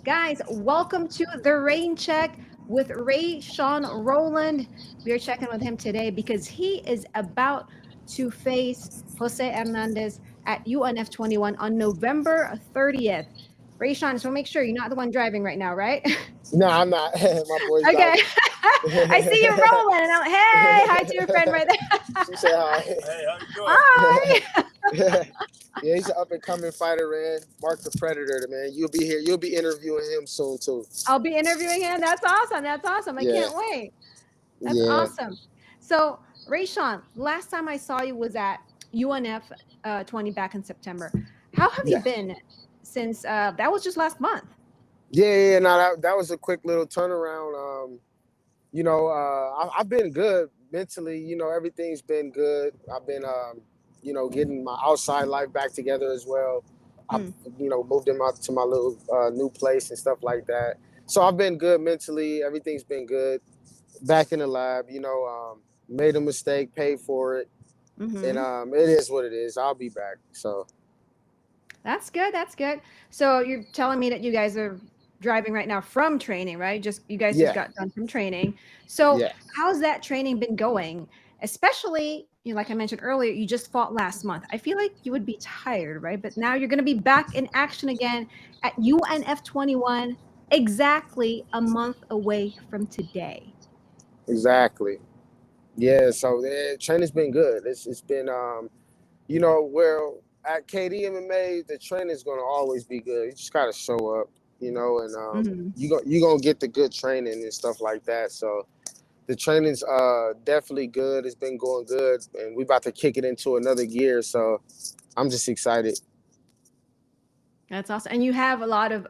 Guys, welcome to the Rain Check with Raeshawn Roland. We are checking with him today because he is about to face Jose Hernandez at UNF 21 on November 30th. Rayshawn, just want to make sure you're not the one driving right now, right? No, I'm not. My boy's Okay. driving. I see you rolling. And hey, hi to your friend right there. She said hi. Hey, how you doing? Hi. Yeah, he's an up and coming fighter, man. Mark the Predator, man. You'll be here. You'll be interviewing him soon too. I'll be interviewing him. That's awesome. That's awesome. I Yeah, can't wait. That's yeah, awesome. So, Rayshawn, last time I saw you was at UNF 20 back in September. How have you yeah, been since that was just last month? yeah. No, that was a quick little turnaround. I've been good mentally. Everything's been good. I've been, getting my outside life back together as well. I've, Mm, moved in to my little new place and stuff like that. So I've been good mentally. Everything's been good. Back in the lab, made a mistake, paid for it, and hmm it is what it is. I'll be back. So That's good. That's good. So you're telling me that you guys are driving right now from training, right? Just you guys just yeah, got done from training. So yeah, how's that training been going? Especially, like I mentioned earlier, you just fought last month. I feel like you would be tired, right? But now you're going to be back in action again at UNF 21, exactly a month away from today. exactly. Yeah, so training's been good. It's been well, at KD MMA, the training's gonna always be good. You just gotta show up, and hmm you gonna get the good training and stuff like that. So the training's definitely good. It's been going good, and we about to kick it into another gear. So I'm just excited. That's awesome. And you have a lot of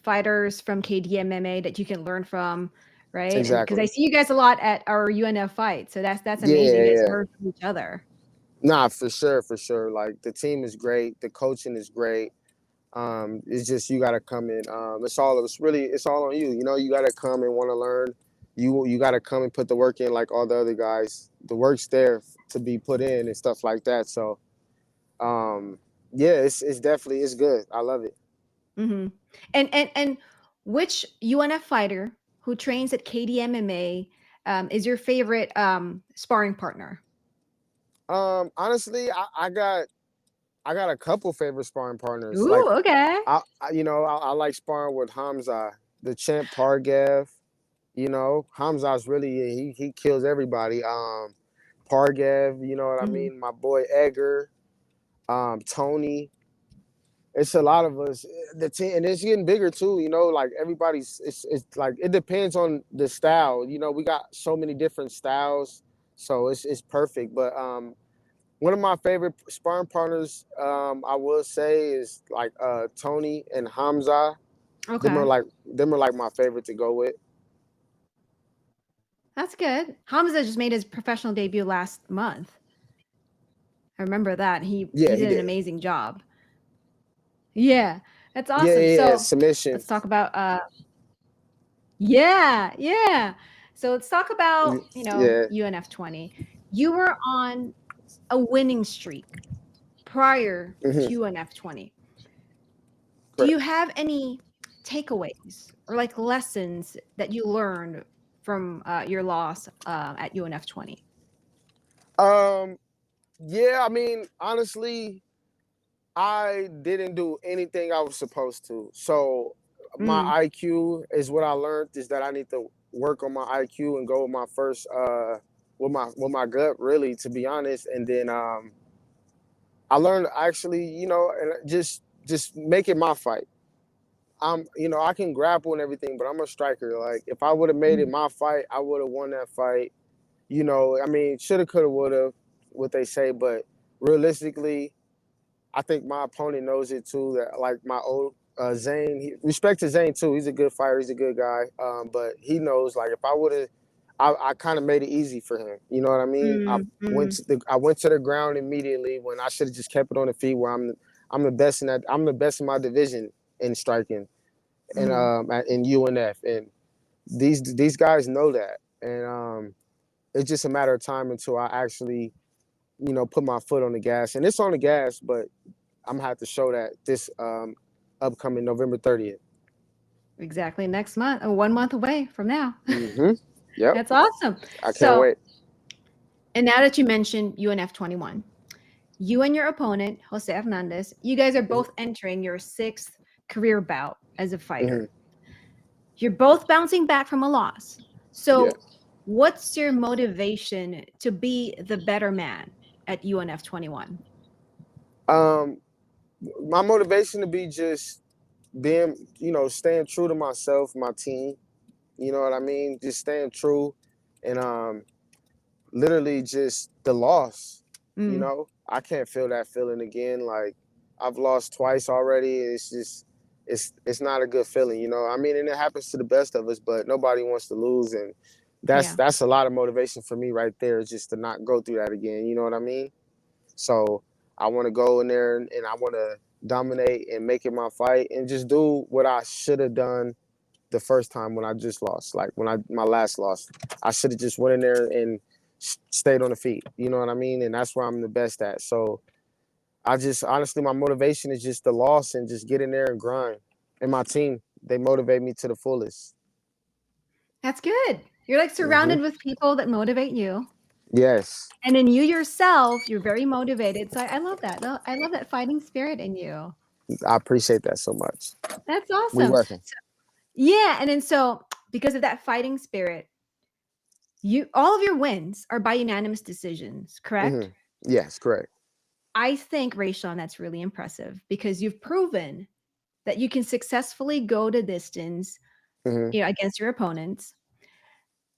fighters from KDMMA that you can learn from, right? And because I Exactly. see you guys a lot at our UNF fight, so that's amazing. Yeah, You guys yeah. learn from each other. Nah, for sure, for sure. Like the team is great, the coaching is great. It's just you gotta come in. It's all on you. You gotta come and want to learn. You gotta come and put the work in like all the other guys. The work's there to be put in and stuff like that. So um, yeah, it's definitely it's good. I love it. hmm and which UNF fighter who trains at KDMMA is your favorite sparring partner? Honestly, I got a couple favorite sparring partners. Like Ooh, okay. I like sparring with Hamza, the champ Pargav. Hamza's really he kills everybody. Pargav, you know what I hmm mean? My boy Edgar, Tony. It's a lot of us. The team, and it's getting bigger too. Like everybody's. It's like it depends on the style. We got so many different styles, so it's perfect. But one of my favorite sparring partners, I will say, is like Tony and Hamza. Them are Okay, like them are like my favorite to go with. that's good. Hamza just made his professional debut last month. I remember that he Yeah, he did an did. amazing job. Yeah, that's Yeah, awesome. yeah, yeah. So Submission. let's talk about yeah, yeah. So let's talk about, Yeah. UNF 20. You were on a winning streak prior to Hmm. UNF 20. Do you Correct. have any takeaways or like lessons that you learned from your loss at UNF 20? Um. Yeah. I mean, honestly, I didn't do anything I was supposed to. So my Mm, IQ is what I learned is that I need to work on my IQ and go with my first with my gut really, to be honest. And then I learned actually, and just make it my fight. I can grapple and everything, but I'm a striker. Like if I would have made it mm, my fight, I would have won that fight. I mean, shoulda, coulda, woulda, what they say, but realistically, I think my opponent knows it too. That like my old Zane, respect to Zane too. He's a good fighter. He's a good guy. But he knows like if I would have, I kind of made it easy for him. You know what I mean? I mm, went mm, to the I went to the ground immediately when I should have just kept it on the feet. Where I'm the best in that. I'm the best in my division in striking and mm. in UNF, and these guys know that, and it's just a matter of time until I actually put my foot on the gas, and it's on the gas, but I'm gonna have to show that this upcoming November 30th. Exactly next month, 1 month away from now. Hmm. Yep. That's awesome. I can't So, wait. and now that you mentioned UNF 21, you and your opponent, Jose Hernandez, you guys are Hmm. both entering your sixth career bout as a Hmm. fighter. You're both bouncing back from a loss. Yeah. So, what's your motivation to be the better man at UNF 21? Um, my motivation to be just being, staying true to myself, my team. You know what I mean? Just staying true, and literally just the loss. Mm, I can't feel that feeling again. Like I've lost twice already. It's just it's not a good feeling. I mean, and it happens to the best of us, but nobody wants to lose, and that's yeah, that's a lot of motivation for me right there, just to not go through that again. You know what I mean? So I want to go in there and I want to dominate and make it my fight and just do what I should have done the first time when I just lost. Like when I my last loss, I should have just went in there and stayed on the feet. You know what I mean? And that's where I'm the best at. So I just honestly, my motivation is just the loss and just get in there and grind. And my team, they motivate me to the fullest. that's good. You're like Hmm. surrounded with people that motivate you. Yes, And then you yourself, you're very motivated. So I love that. I love that fighting spirit in you. I appreciate that so much. That's We awesome. working. So, yeah, and then so because of that fighting spirit, you all of your wins are by unanimous decisions, correct? Hmm. Yes, correct. I think, Rayshawn, that's really impressive because you've proven that you can successfully go the distance, Hmm. against your opponents.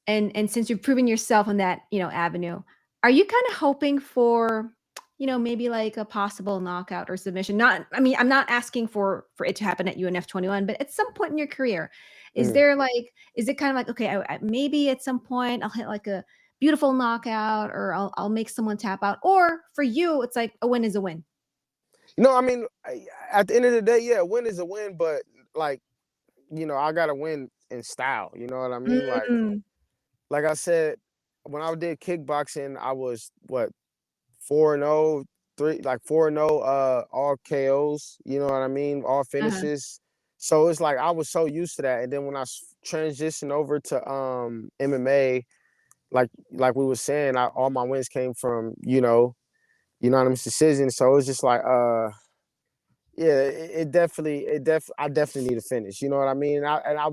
And since you've proven yourself on that, avenue, are you kind of hoping for, maybe like a possible knockout or submission? Not, I mean, I'm not asking for it to happen at UNF 21, but at some point in your career, Hmm. is it kind of like, okay, maybe at some point I'll hit like a beautiful knockout or I'll make someone tap out, or for you, it's like a win is a win. I mean, at the end of the day, yeah, a win is a win, but like, I gotta win in style. You know what I mean? Mm, Like I said, when I did kickboxing, I was what 4-0, three like 4-0, all KOs. You know what I mean? All uh-huh, finishes. So it's like I was so used to that, and then when I transitioned over to MMA, like we were saying, all my wins came from unanimous decision. So it's just like yeah, I definitely need to finish. You know what I mean?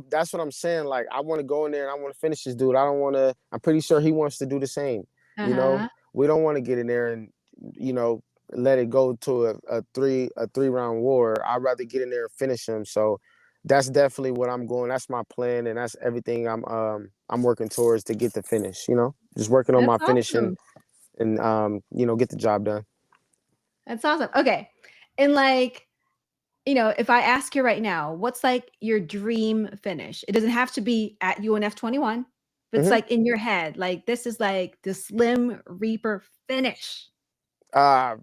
That's what I'm saying. Like, I want to go in there and I want to finish this dude. I don't want to. I'm pretty sure he wants to do the same. You know, uh-huh. we don't want to get in there and you know let it go to a three round war. I'd rather get in there and finish him. So that's definitely what I'm going. That's my plan, and that's everything I'm working towards to get the finish. Just working on That's my finishing awesome. and get the job done. That's awesome. Okay. And like, if I ask you right now, what's like your dream finish? It doesn't have to be at UNF 21, but it's Hmm. like in your head, like this is like the Slim Reaper finish. Uh,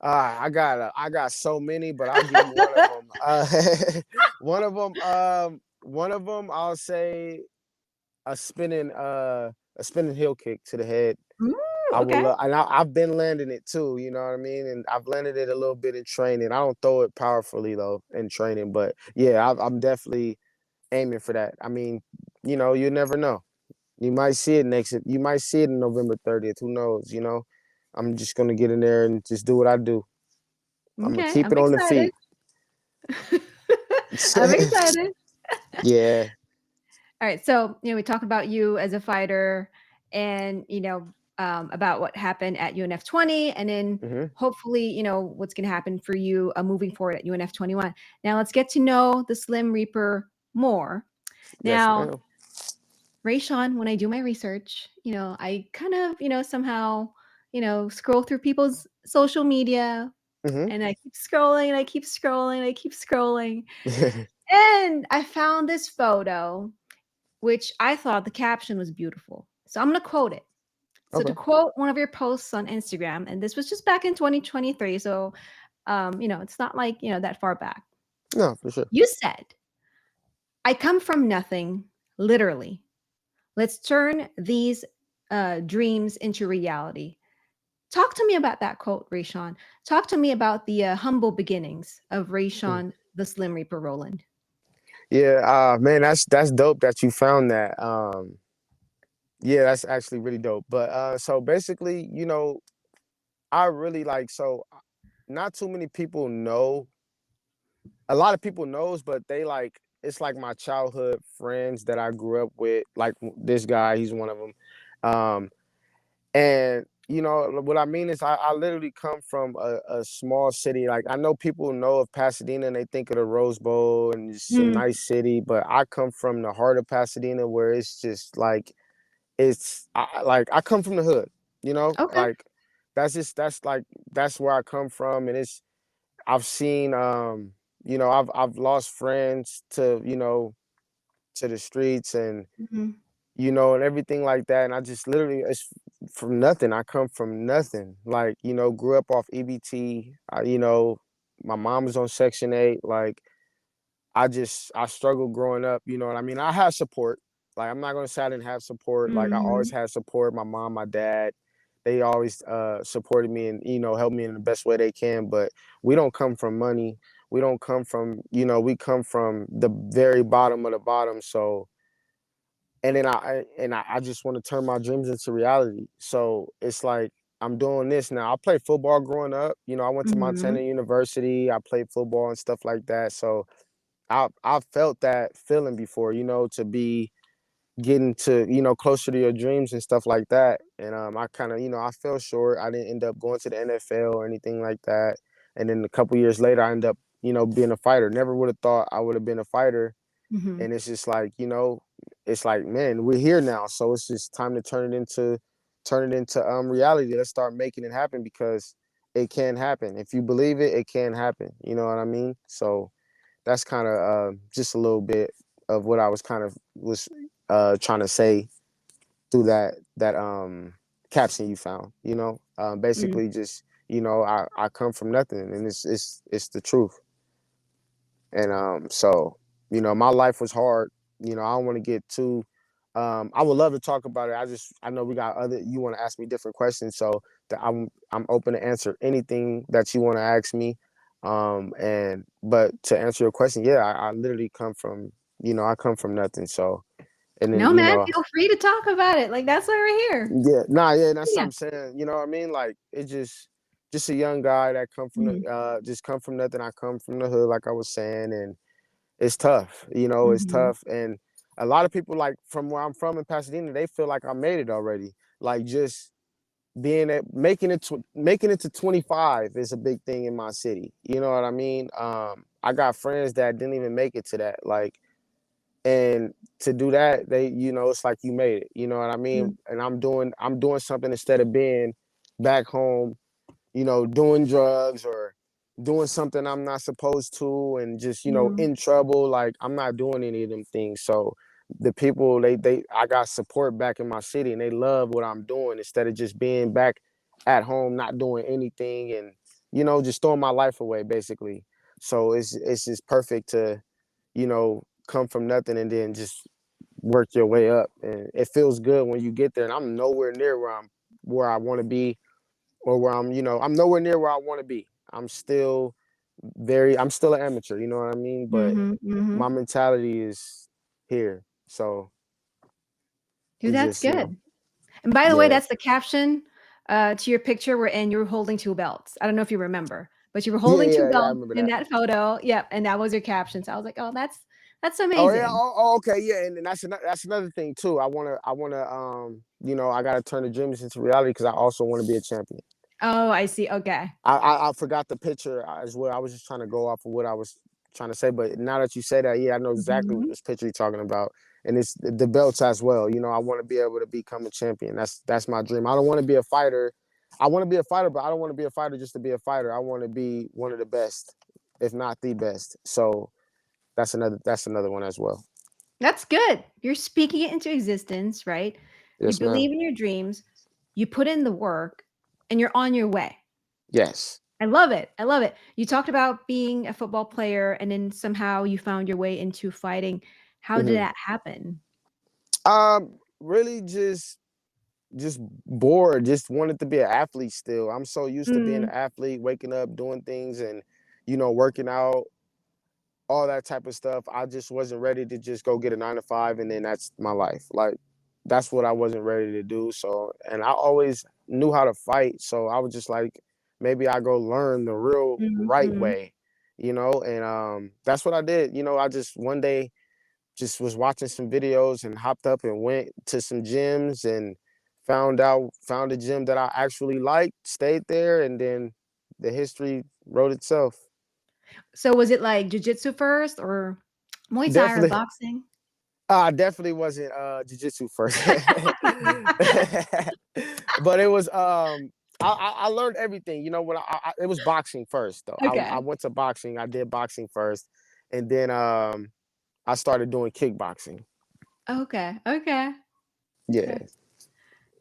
I got so many, but I'll give you one of them. One of them, I'll say a spinning, a spinning heel kick to the head. Ooh, I will, okay. and I've been landing it too. You know what I mean? And I've landed it a little bit in training. I don't throw it powerfully though in training, but yeah, I'm definitely aiming for that. I mean, you never know. You might see it next. You might see it in November 30th. Who knows? I'm just gonna get in there and just do what I do. I'm gonna Okay. keep I'm it on the excited. feet. I'm excited. Yeah. All right. So, we talked about you as a fighter and, about what happened at UNF 20 and then Hmm. hopefully, what's going to happen for you moving forward at UNF 21. Now, let's get to know the Slim Reaper more. Yes, Now, ma'am. Rayshawn, when I do my research, I kind of, somehow, scroll through people's social media Hmm. and I keep scrolling and I keep scrolling and I keep scrolling. And I found this photo which I thought the caption was beautiful. So I'm going to quote it. So to Okay. quote one of your posts on Instagram, and this was just back in 2023, so it's not like that far back. No, for sure. You said, "I come from nothing, literally. Let's turn these dreams into reality." Talk to me about that quote, Rayshawn. Talk to me about the humble beginnings of Mm. Rayshawn the Slim Reaper Roland. Yeah, man, that's dope that you found that. Yeah, that's actually really dope. But so basically, I really like not too many people know. A lot of people knows, but they like it's like my childhood friends that I grew up with. Like this guy, he's one of them. Um, and what I mean is, I literally come from a small city. Like I know people know of Pasadena and they think of the Rose Bowl and it's a Mm, nice city, but I come from the heart of Pasadena where it's just like like I come from the hood, okay. like that's where I come from, and I've seen I've lost friends to the streets and Mhm, and everything like that, and I just literally it's from nothing. I come from nothing. Like grew up off EBT. My mom was on Section 8. Like I struggled growing up. You know what I mean? I had support. Like I'm not gonna say I didn't have support. Like I always mhm, had support. My mom, my dad, they always supported me and helped me in the best way they can. But we don't come from money. We don't come from we come from the very bottom of the bottom. So and then I just want to turn my dreams into reality. So it's like I'm doing this now. I played football growing up. I went to Montana mhm, University. I played football and stuff like that. So I felt that feeling before, to be getting to, closer to your dreams and stuff like that. And I kind of, I fell short. I didn't end up going to the NFL or anything like that. And then a couple years later, I ended up, being a fighter. Never would have thought I would have been a fighter. mhm, And it's just like, it's like, man, we're here now. So it's just time to turn it into reality. Let's start making it happen because it can happen. If you believe it, it can happen. You know what I mean? So that's kind of just a little bit of what I was trying to say through that caption you found. mm, Basically just I come from nothing, and it's the truth. And so my life was hard. I don't want to get too. I would love to talk about it. I know we got other. You want to ask me different questions, so that I'm open to answer anything that you want to ask me. And but to answer your question, yeah, I literally come from I come from nothing. So and then no, man, feel free to talk about it, like, that's why we're here. yeah, nah, yeah, that's what Yeah, I'm saying. You know what I mean? Like it just a young guy that come from mhm, the just come from nothing. I come from the hood, like I was saying, and it's tough. It's mhm, tough. And a lot of people like from where I'm from in Pasadena, they feel like I made it already. Like just making it to 25 is a big thing in my city. You know what I mean? I got friends that didn't even make it to that. Like and to do that, it's like you made it. You know what I mean? mm, And I'm doing something instead of being back home doing drugs or doing something I'm not supposed to and just, mm, in trouble. Like I'm not doing any of them things. So the people I got support back in my city and they love what I'm doing instead of just being back at home, not doing anything and, just throwing my life away basically. So it's just perfect to, come from nothing and then just work your way up. And it feels good when you get there. And I'm nowhere near where I want to be or where I'm nowhere near where I want to be. I'm still an amateur, you know what I mean? But mhm, my mhm. mentality is here. So Dude, we that's just, good. And by the way, yeah. that's the caption, to your picture wherein you were holding 2 belts. I don't know if you remember, but you were Yeah, holding 2 yeah, I belts remember in that. that photo. Yep, and that was your caption. So I was like, "Oh, that's Oh yeah, amazing." okay, yeah, and that's another thing too. I wanna I gotta turn the dreams into reality because I also want to be a champion. Oh, I see, okay. I forgot the picture as well. I was just trying to go off of what I was trying to say, but now that you say that, yeah, I know exactly what Mhm, this picture you're talking about, and it's the belts as well. I want to be able to become a champion. That's my dream. I don't want to be a fighter. I want to be a fighter, but I don't want to be a fighter just to be a fighter. I want to be one of the best, if not the best. So that's another one as well. that's good. You're speaking it into existence, right? You Yes, ma'am. believe in your dreams, you put in the work, and you're on your way. Yes. I love it. I love it. You talked about being a football player and then somehow you found your way into fighting. How did Hmm. that happen? Really just bored, just wanted to be an athlete still. I'm so used to being Mm, an athlete, waking up, doing things and working out. all that type of stuff. I just wasn't ready to just go get a 9 to 5 and then that's my life. Like that's what I wasn't ready to do. So, and I always knew how to fight. So I was just like, maybe I go learn the real right Mhm. way, and that's what I did. I just one day just was watching some videos and hopped up and went to some gyms and found a gym that I actually liked, stayed there, and then the history wrote itself. So was it like jujitsu first or Muay Thai or Definitely, boxing? I definitely wasn't jiu-jitsu first. But it was I learned everything. When it was boxing first though. I Okay. went to boxing. I did boxing first, and then I started doing kickboxing. Okay. Okay. Yeah, Okay.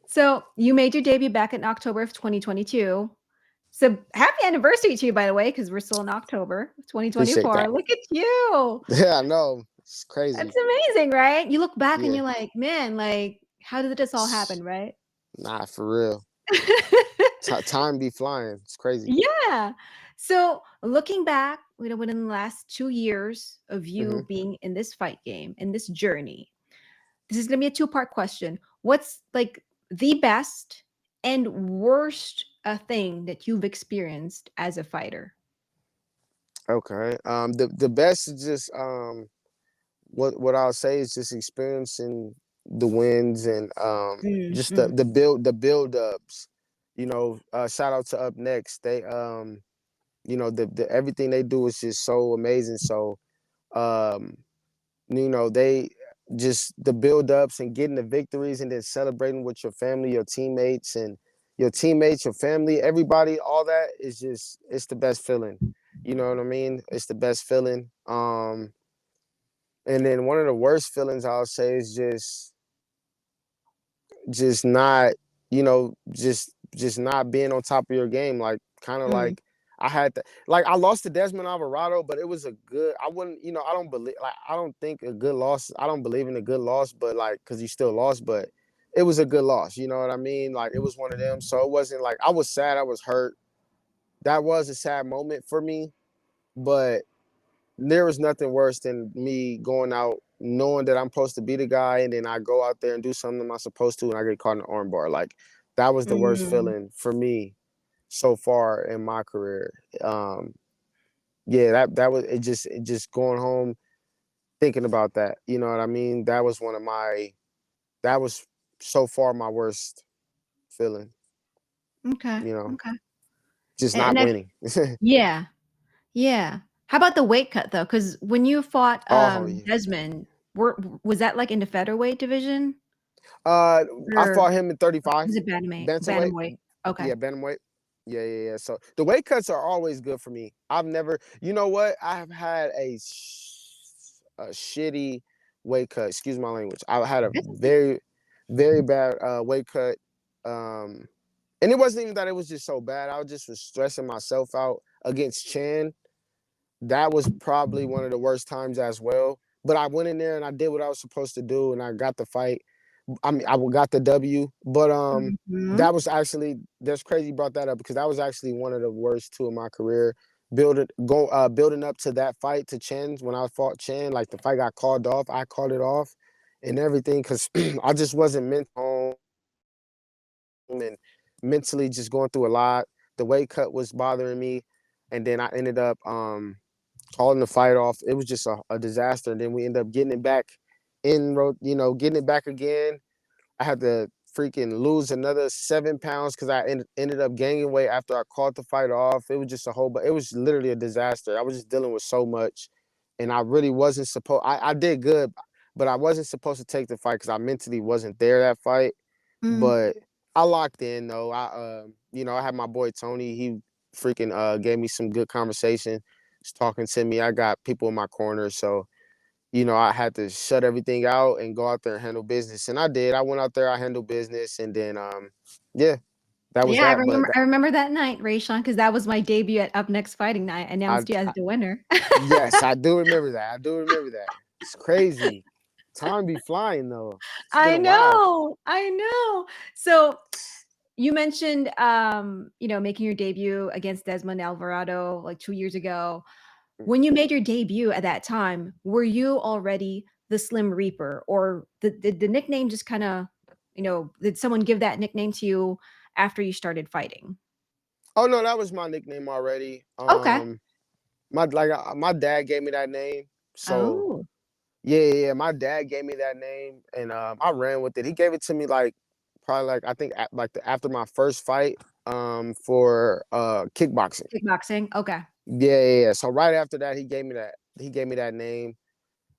So you made your debut back in October of 2022. So happy anniversary to you, by the way, because we're still in October of appreciate 2024. that. Look at you. Yeah, I know. It's That's crazy. amazing, right? You look back and Yeah. you're like, man, like, how did this all happen, right? Nah, for real. Time be flying. It's crazy. Yeah. So looking back, within the last 2 years of Hmm. you being in this fight game, in this journey, this is going to be a two-part question. What's like the best and worst thing that you've experienced as a fighter? Okay. The best is just what I'll say is just experiencing the wins and just the Mm-hmm. build ups. Shout out to Up Next. They the everything they do is just so amazing. So um they just the build ups and getting the victories and then celebrating with your family, your teammates, your family, everybody, all that is just it's the best feeling. You know what I mean? It's the best feeling. And then one of the worst feelings I'll say is just not, just not being on top of your game. Like kind of Mm, like I had to like I lost to Desmond Alvarado, but it was a good. I wouldn't, I don't believe like I don't think a good loss. I don't believe in a good loss, but like because you still lost, but it was a good loss. You know what I mean? Like it was one of them. So it wasn't like I was sad. I was hurt. That was a sad moment for me, but there was nothing worse than me going out knowing that I'm supposed to be the guy, and then I go out there and do something I'm not supposed to, and I get caught in the armbar. Like that was the worst mm, feeling for me so far in my career. Um, yeah, that was it. Just going home thinking about that. You know what I mean? That was that was so far my worst feeling. okay. You know, Okay. just And not I, winning. yeah, yeah. How about the weight cut though? Because when you fought Oh yeah. Desmond, was that like in the featherweight division I or fought him in 35 was it bantamweight. bantamweight? Okay. Yeah, bantamweight. Yeah, yeah, yeah. So the weight cuts are always good for me. I've never, you know what? I have had a shitty weight cut. Excuse my language. I had a That's okay. very, very bad weight cut. Um, and it wasn't even that it was just so bad. I was just was stressing myself out against Chan. That was probably one of the worst times as well. But I went in there and I did what I was supposed to do, and I got the fight. I mean, I got the W, but Mhm. that was actually that's crazy you brought that up because that was actually one of the worst two in my career. Building up to that fight to Chen when I fought Chen, like the fight got called off, I called it off, and everything because I just wasn't meant home and mentally just going through a lot. The weight cut was bothering me, and then I ended up calling the fight off. It was just a disaster. And then we ended up getting it back getting it back again. I had to freaking lose another 7 pounds because I ended up gaining weight after I called the fight off. It was just a whole, but it was literally a disaster. I was just dealing with so much, and I really wasn't supposed. I did good, but I wasn't supposed to take the fight because I mentally wasn't there that fight. Mm. But I locked in though. I had my boy Tony. He freaking gave me some good conversation. He's talking to me. I got people in my corner, so I had to shut everything out and go out there and handle business. And I did. I went out there, I handled business, and then yeah, that was Yeah, that. But I remember that night, Rayshawn, because that was my debut at Up Next Fighting Night. I I, announced you as I the winner. yes, I do remember that. I do remember that. It's crazy. Time be flying though. It's been I a while. know. I know. So you mentioned making your debut against Desmond Alvarado like 2 years ago. When you made your debut at that time, were you already the Slim Reaper, or the nickname just kind of, did someone give that nickname to you after you started fighting? Oh no, that was my nickname already. Okay. My dad gave me that name. So Oh, yeah. My dad gave me that name, and I ran with it. He gave it to me like probably like I think after my first fight for kickboxing. kickboxing. Okay. Yeah. So right after that, he gave me that name,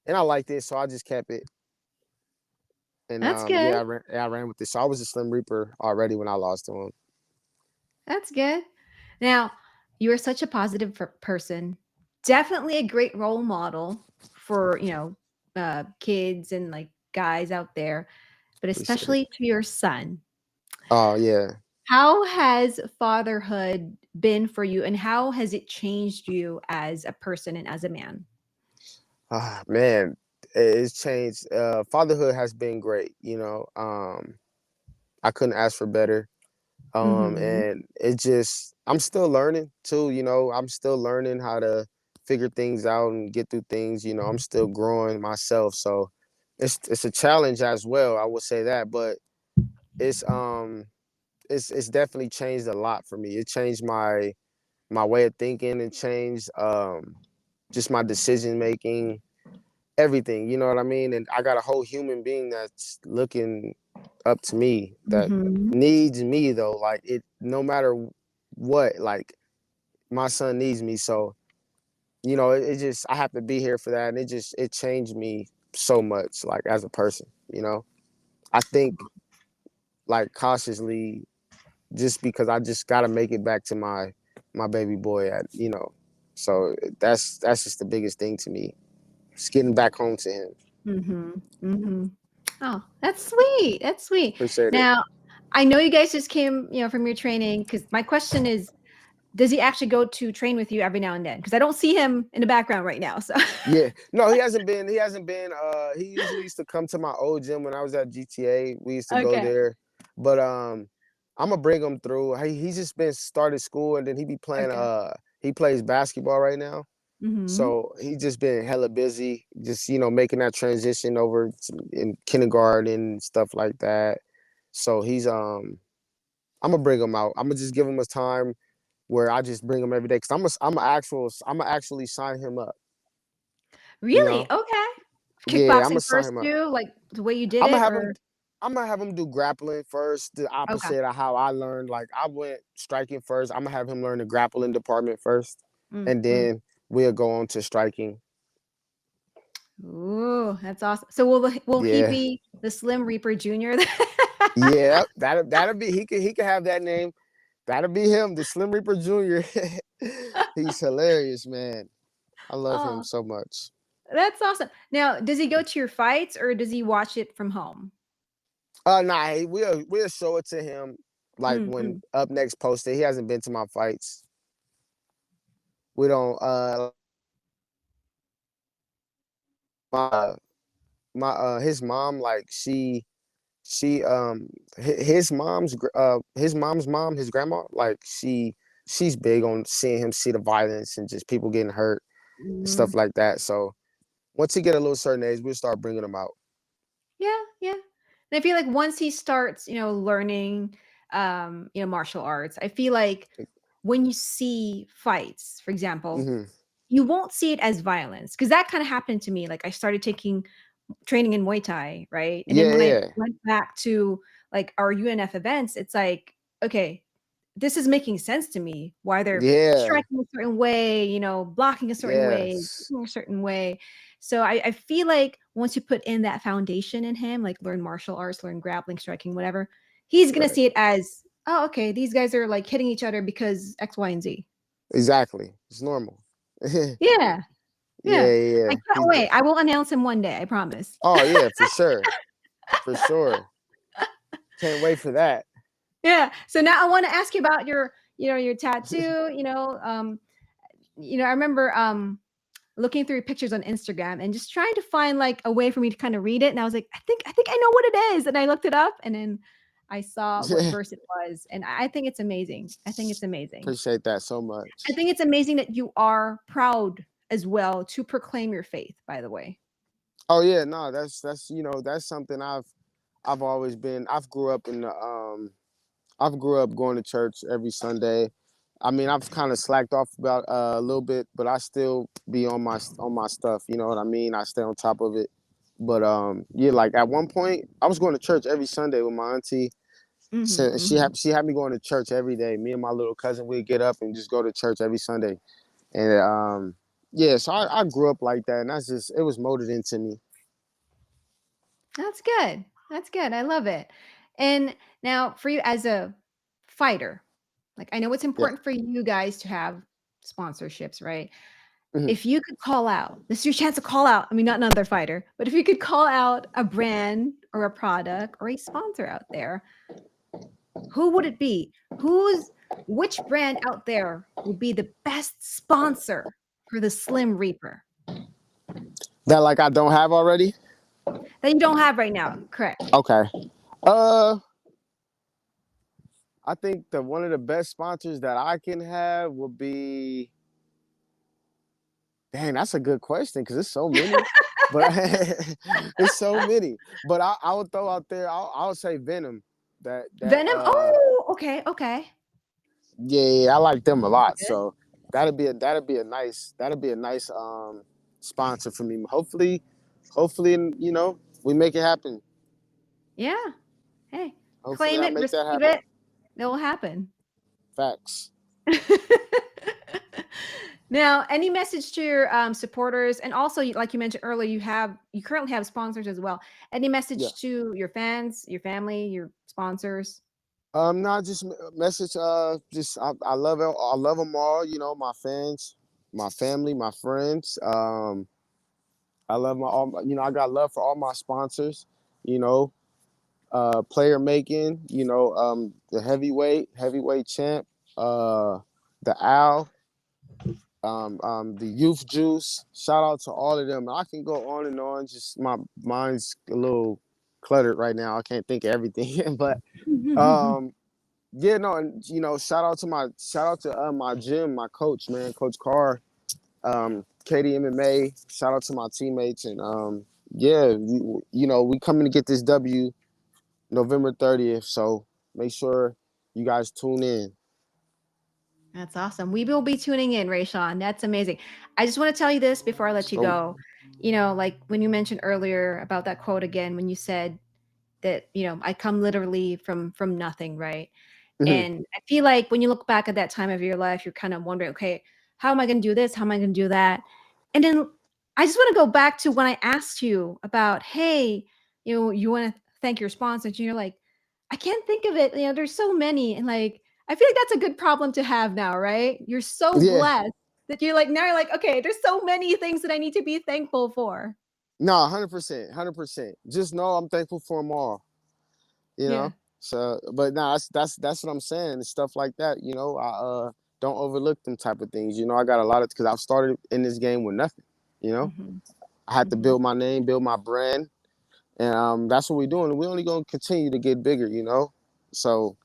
and I liked it, so I just kept it. And That's good. I ran with it. So I was a Slim Reaper already when I lost to him. That's good. Now, you are such a positive person. Definitely a great role model for, kids and like guys out there, but Appreciate it. especially to your son. Oh yeah. How has fatherhood been for you, and how has it changed you as a person and as a man? Ah, man, it's changed. Fatherhood has been great. I couldn't ask for better. Mhm. And it just, I'm still learning too. I'm still learning how to figure things out and get through things. I'm still growing myself, so it's a challenge as well. I would say that, but it's um it's definitely changed a lot for me. It changed my way of thinking. It changed just my decision making, everything, you know what I mean? And I got a whole human being that's looking up to me, that Mhm. needs me though. Like it, no matter what, like my son needs me. So, it just, I have to be here for that. And it changed me so much, like as a person, I think like cautiously, just because I just got to make it back to my baby boy so that's just the biggest thing to me. Just getting back home to him. Mhm. Mhm. Oh, that's sweet. That's sweet. Appreciate it. Now, I know you guys just came, from your training, because my question is, does he actually go to train with you every now and then? Because I don't see him in the background right now. So Yeah. No, he hasn't been he usually used to come to my old gym when I was at GTA. We used to go okay. there. But I'm gonna bring him through. He's just been started school, and then he be playing Okay. he plays basketball right now. Mhm. So he just been hella busy, just making that transition over in kindergarten and stuff like that. So I'm gonna bring him out. I'm gonna just give him his time where I just bring him every day, because I'm gonna actually sign him up. You Really? know, Okay. yeah, I'm Kickboxing gonna sign first him up. too, like the way you did I'm gonna it, have him. or I'm gonna have him do grappling first, the okay. opposite of how I learned. Like I went striking first. I'm gonna have him learn the grappling department first, Mm, and mm. then we'll go on to striking. Ooh, that's awesome. So will he Yeah, be the Slim Reaper Junior? yeah. That'll be, he could have that name. That'll be him, the Slim Reaper Junior. He's hilarious, man. I love him Oh, so much. that's awesome. Now, does he go to your fights, or does he watch it from home? Nah, we'll show it to him like Mm, when mm. up next posted. He hasn't been to my fights. We don't my his mom, like she his mom's mom, his grandma, like she's big on seeing him see the violence and just people getting hurt and stuff Mm. like that. So once he get a little certain age, we'll start bringing him out. Yeah, yeah. And I feel like once he starts, learning, martial arts, I feel like when you see fights, for example, Hmm. you won't see it as violence, because that kind of happened to me. Like I started taking training in Muay Thai, right? And then Yeah, when I yeah, went back to like our UNF events, it's like, okay, this is making sense to me, why they're yeah, striking a certain way, blocking a certain way, yes, kicking a certain way. So I feel like once you put in that foundation in him, like learn martial arts, learn grappling, striking, whatever, he's gonna right, see it as, oh, okay, these guys are like hitting each other because X, Y, and Z. exactly. It's normal. Yeah, Yeah, yeah. yeah, I yeah. can't wait. I will announce him one day, I promise. Oh yeah, for sure, for sure. Can't wait for that. Yeah. So now I want to ask you about your tattoo. I remember looking through pictures on Instagram and just trying to find like a way for me to kind of read it. And I was like, I think I know what it is. And I looked it up, and then I saw what Yeah, verse it was. And I think it's amazing. I think it's amazing. appreciate that so much. I think it's amazing that you are proud as well to proclaim your faith, by the way. Oh yeah, no, that's that's something I've always been. I've grew up going to church every Sunday. I mean, I've kind of slacked off about a little bit, but I still be on my stuff. You know what I mean? I stay on top of it. But yeah, like at one point, I was going to church every Sunday with my auntie. Hmm. So she had me going to church every day. Me and my little cousin we'd get up and just go to church every Sunday. And yeah, so I grew up like that, and that's just it was molded into me. That's good. That's good. I love it. And now, for you as a fighter, like I know it's Yeah. important for you guys to have sponsorships, right? Mhm. If you could call out, this is your chance to call out. I mean, not another fighter, but if you could call out a brand or a product or a sponsor out there, who would it be? Which brand out there would be the best sponsor for the Slim Reaper That like I don't have already. that you don't have right now? Correct. Okay. Uh, I think the one of the best sponsors that I can have would be. Dang, that's a good question because it's so many. But it's so many. But I would throw out there. I'll say Venom. That Venom. Oh, okay, okay. yeah, I like them a That's lot. good. So that'd be a nice sponsor for me. Hopefully, we make it happen. Yeah. Hey, Hopefully, claim I it, make that receive happen. it. It will happen. Facts. Now, any message to your supporters, and also, like you mentioned earlier, you currently have sponsors as well. Any Yeah. message to your fans, your family, your sponsors? No, just message. Just I love it. I love them all. You know, my fans, my family, my friends. I love I got love for all my sponsors. You know, player making. The heavyweight champ. The Owl. The Youth Juice. Shout out to all of them. I can go on and on. Just my mind's a little cluttered right now. I can't think of everything, but um, yeah, no, and shout out to my gym, my coach, man, Coach Carr, Katie MMA. Shout out to my teammates, and yeah, we coming to get this W November 30th. So make sure you guys tune in. That's awesome. We will be tuning in, Rayshawn. That's amazing. I just want to tell you this before I let you So go. Like when you mentioned earlier about that quote again, when you said that, I come literally from nothing, right? mhm. And I feel like when you look back at that time of your life, you're kind of wondering, okay, how am I going to do this? How am I going to do that? And then I just want to go back to when I asked you about, hey, you want to thank your sponsors. And you're like, I can't think of it. There's so many. And like, I feel like that's a good problem to have now, right? You're so Yeah, blessed that now you're like, okay, there's so many things that I need to be thankful for. no, 100%, 100%. Just know I'm thankful for them all. You Yeah. know. So, but no, that's what I'm saying. And stuff like that. I don't overlook them type of things. I got a lot of because I've started in this game with nothing. You know, Hmm. I had to Hmm. build my name, build my brand, and that's what we're doing. We're only gonna continue to get bigger. So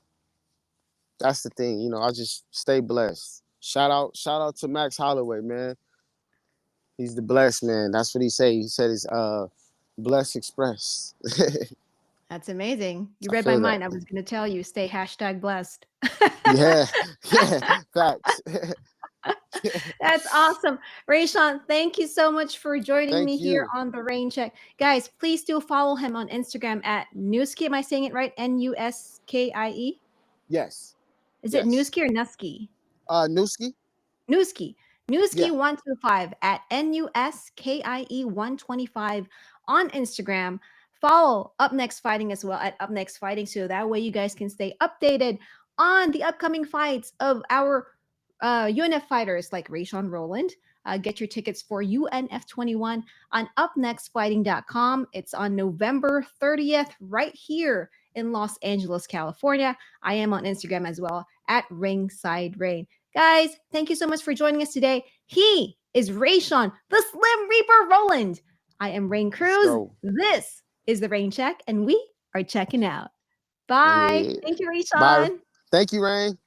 that's the thing. I just stay blessed. Shout out to Max Holloway, man. He's the blessed man. That's what he say. He said it's blessed express. That's amazing. You I read my feel that. mind. I was going to tell you, stay hashtag blessed. Yeah, yeah, facts. That's awesome. Rayshawn, thank you so much for joining me Thank here you. on the Rain Check. Guys, please do follow him on Instagram at Newski. Am I saying it right? Nuskie? Yes, Is it yes. Newski or Nusky? Newski. Newski. Yeah. Newski125 at Nuskie125 on Instagram. Follow Up Next Fighting as well at Up Next Fighting so that way you guys can stay updated on the upcoming fights of our UNF fighters like Raeshawn Roland. Get your tickets for UNF 21 on upnextfighting.com. It's on November 30th right here in Los Angeles, California. I am on Instagram as well at Ringside Rain. Guys, thank you so much for joining us today. He is Raeshawn, the Slim Reaper Roland. I am Raine Let's Cruz. go. This is the Rain Check, and we are checking out. Bye. Yeah. Thank you, Bye. Raeshawn. Thank you, Rain.